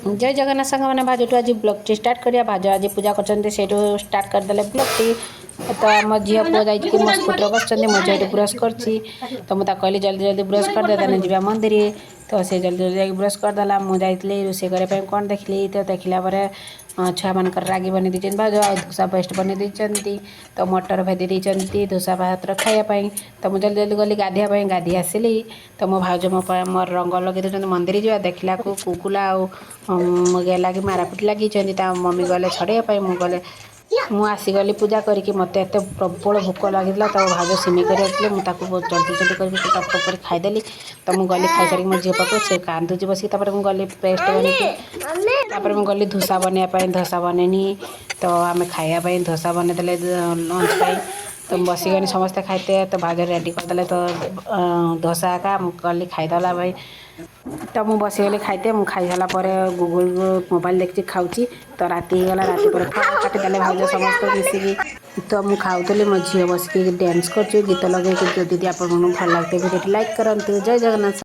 जय जगन्नाथ संग मैंने भाजटू आज ब्लॉग टी स्टार्ट करिया भाज आज पूजा कर स्टार्ट करदे ब्लॉग टी तो आम झी पुआ जाइए मो स्कूटर बस मुझे ये ब्रश कर तो मुझे कहली जल्दी जल्दी ब्रश करदे तेने जी मंदिर तो से जल्दी जल्दी ब्रश करदेला मुझे रोषे करने कौन देखली तो देखला छुआ मान रागी बनी दी भाज आ धोसा पेस्ट बनी दी तो मटर भेदी दी धोसा भात खायापाई तो मुझे जल्दी जल्दी गली गाधिया गाधी आसली तो मो भाज मोर रंग लगे दूसरी मंदिर जा देखला कुकुला गेला कि मारापिट लगी मम्मी गले छड़ाई मुझे गले ମୁଁ ଆସିଗଲି ପୂଜା କରିକି ମୋତେ ଏତେ ପ୍ରବଳ ଭୋକ ଲାଗିଥିଲା ତ ଭାଉଜ ସିମେଇ କରି ଆସିଥିଲେ ମୁଁ ତାକୁ ଜଲ୍ଦି ଜଲ୍ଦି କରିକି ଟପ୍ ଟପ୍ କରି ଖାଇଦେଲି ତ ମୁଁ ଗଲି ଖାଇସାରିକି ମୋ ଝିଅ ପାଖକୁ ସେ କାନ୍ଦୁଛି ବସିକି ତାପରେ ମୁଁ ଗଲି ପେଷ୍ଟ ବନେଇକି ତାପରେ ମୁଁ ଗଲି ଧୋସା ବନେଇବା ପାଇଁ ଧୋସା ବନେଇନି ତ ଆମେ ଖାଇବା ପାଇଁ ଧୋସା ବନେଇଦେଲେ ଲଞ୍ଚ ପାଇଁ ତ ବସିଗନି ସମସ୍ତେ ଖାଇते ତ ଭାଉଜ ରେଡ଼ି କରିଦେଲେ ତ ଧୋସା ଏକା ମୁଁ ଗଲି ଖାଇଦେଲା ଭାଇ तो मुझे बसीगली खाइते मुझे खाई सारा गूगल मोबाइल देखी खाऊँ तो राति गला राति पर काटिदेले भाज समस्त मिसिकी तो मुझे खाऊली मो झी बसिक डांस कर गीत लगे दीदी आप भल लगे भिडियो लाइक करूँ जय जगन्नाथ।